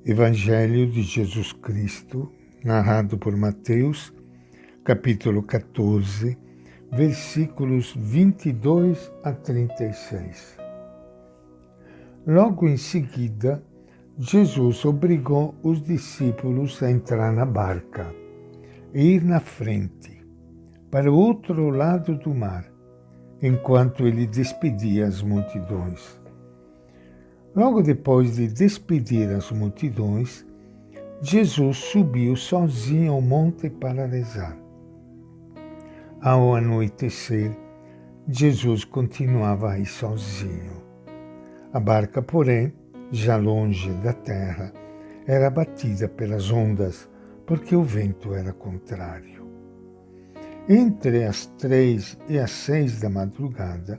Evangelho de Jesus Cristo, narrado por Mateus, capítulo 14, versículos 22 a 36. Logo em seguida, Jesus obrigou os discípulos a entrar na barca e ir na frente, para o outro lado do mar, enquanto ele despedia as multidões. Logo depois de despedir as multidões, Jesus subiu sozinho ao monte para rezar. Ao anoitecer, Jesus continuava aí sozinho. A barca, porém, já longe da terra, era batida pelas ondas, porque o vento era contrário. Entre as 3 e as 6 da madrugada,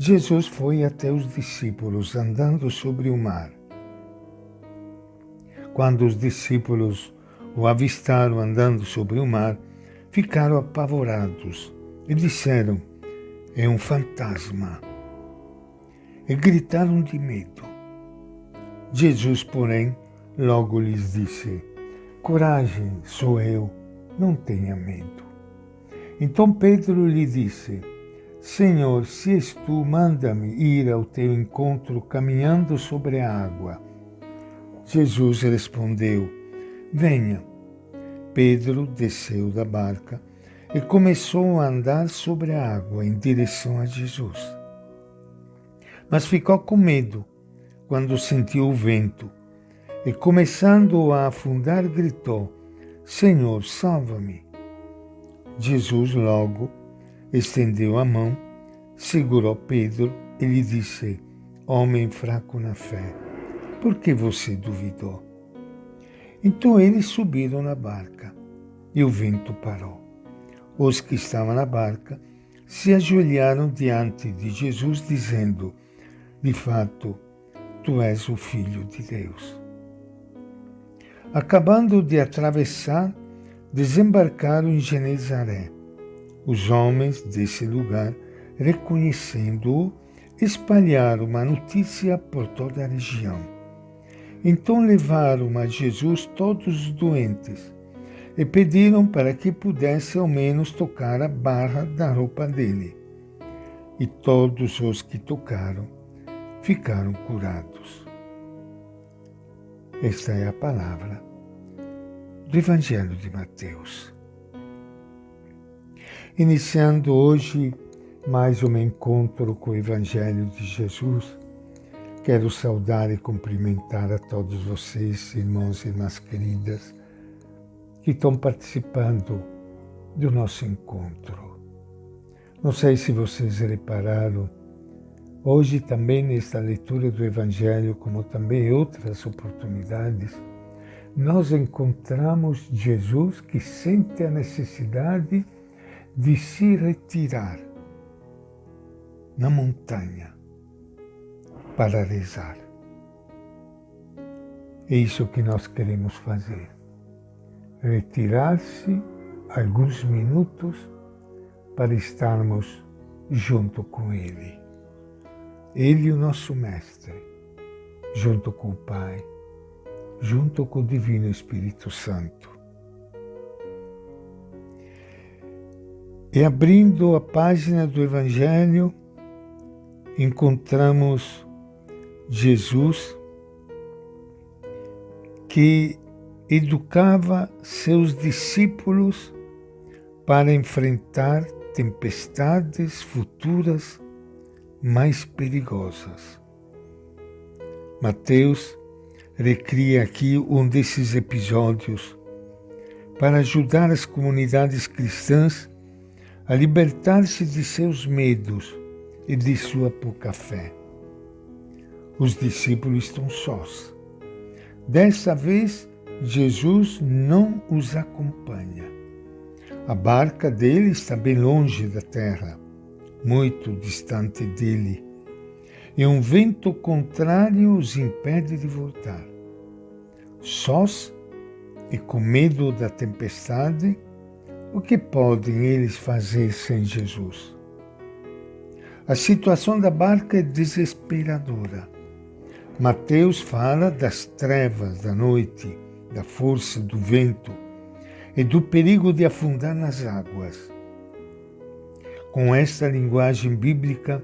Jesus foi até os discípulos andando sobre o mar. Quando os discípulos o avistaram andando sobre o mar, ficaram apavorados e disseram: "É um fantasma!" E gritaram de medo. Jesus, porém, logo lhes disse: "Coragem, sou eu, não tenha medo." Então Pedro lhe disse: "Senhor, se és tu, manda-me ir ao teu encontro caminhando sobre a água." Jesus respondeu: "Venha." Pedro desceu da barca e começou a andar sobre a água em direção a Jesus. Mas ficou com medo quando sentiu o vento e, começando a afundar, gritou: "Senhor, salva-me." Jesus logo estendeu a mão, segurou Pedro e lhe disse: "Homem fraco na fé, por que você duvidou?" Então eles subiram na barca e o vento parou. Os que estavam na barca se ajoelharam diante de Jesus, dizendo: "De fato, tu és o Filho de Deus." Acabando de atravessar, desembarcaram em Genezaré. Os homens desse lugar, reconhecendo-o, espalharam a notícia por toda a região. Então levaram a Jesus todos os doentes e pediram para que pudesse ao menos tocar a barra da roupa dele. E todos os que tocaram ficaram curados. Esta é a palavra do Evangelho de Mateus. Iniciando hoje mais um encontro com o Evangelho de Jesus, quero saudar e cumprimentar a todos vocês, irmãos e irmãs queridas, que estão participando do nosso encontro. Não sei se vocês repararam, hoje também nesta leitura do Evangelho, como também em outras oportunidades, nós encontramos Jesus que sente a necessidade de se retirar na montanha para rezar. É isso que nós queremos fazer. Retirar-se alguns minutos para estarmos junto com Ele. Ele, o nosso Mestre, junto com o Pai, junto com o Divino Espírito Santo. E abrindo a página do Evangelho, encontramos Jesus que educava seus discípulos para enfrentar tempestades futuras mais perigosas. Mateus recria aqui um desses episódios para ajudar as comunidades cristãs a libertar-se de seus medos e de sua pouca fé. Os discípulos estão sós. Dessa vez, Jesus não os acompanha. A barca dele está bem longe da terra, muito distante dele, e um vento contrário os impede de voltar. Sós e com medo da tempestade, o que podem eles fazer sem Jesus? A situação da barca é desesperadora. Mateus fala das trevas da noite, da força do vento e do perigo de afundar nas águas. Com esta linguagem bíblica,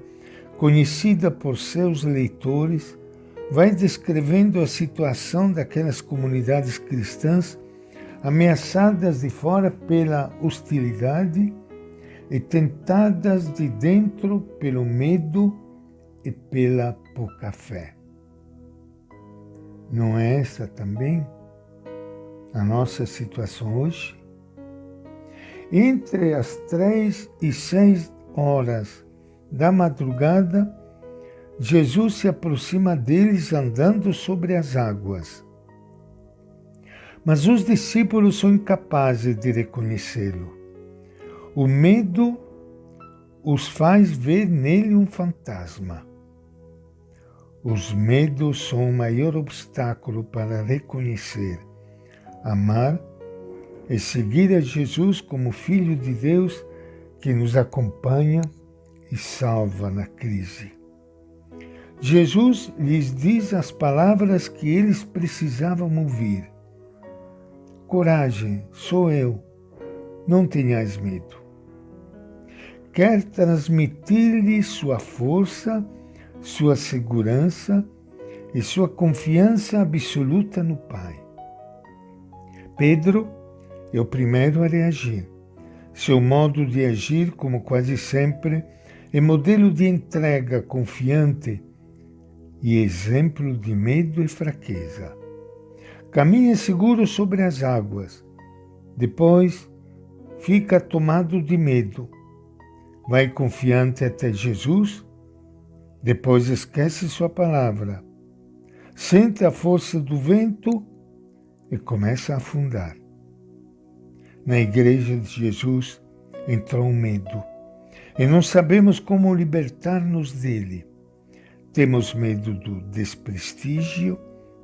conhecida por seus leitores, vai descrevendo a situação daquelas comunidades cristãs ameaçadas de fora pela hostilidade e tentadas de dentro pelo medo e pela pouca fé. Não é essa também a nossa situação hoje? Entre as 3 e 6 horas da madrugada, Jesus se aproxima deles andando sobre as águas. Mas os discípulos são incapazes de reconhecê-lo. O medo os faz ver nele um fantasma. Os medos são o maior obstáculo para reconhecer, amar e seguir a Jesus como Filho de Deus que nos acompanha e salva na crise. Jesus lhes diz as palavras que eles precisavam ouvir. Coragem, sou eu, não tenhais medo. Quer transmitir-lhes sua força, sua segurança e sua confiança absoluta no Pai. Pedro é o primeiro a reagir. Seu modo de agir, como quase sempre, é modelo de entrega confiante e exemplo de medo e fraqueza. Caminha seguro sobre as águas, depois fica tomado de medo. Vai confiante até Jesus, depois esquece sua palavra. Sente a força do vento e começa a afundar. Na igreja de Jesus entrou o medo e não sabemos como libertar-nos dele. Temos medo do desprestígio,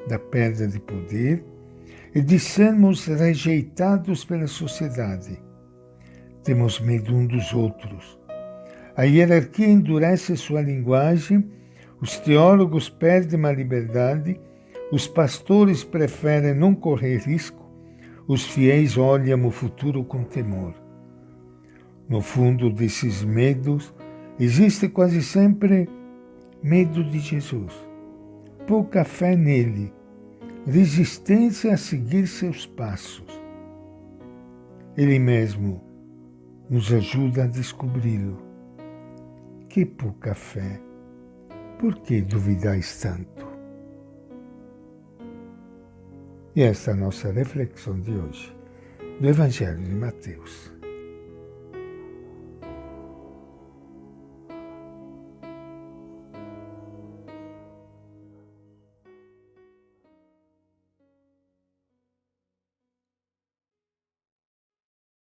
da perda de poder e de sermos rejeitados pela sociedade. Temos medo uns dos outros. A hierarquia endurece sua linguagem, os teólogos perdem a liberdade, os pastores preferem não correr risco, os fiéis olham o futuro com temor. No fundo desses medos, existe quase sempre medo de Jesus, pouca fé nele, resistência a seguir seus passos. Ele mesmo nos ajuda a descobri-lo. Que pouca fé! Por que duvidais tanto? E esta é a nossa reflexão de hoje, do Evangelho de Mateus.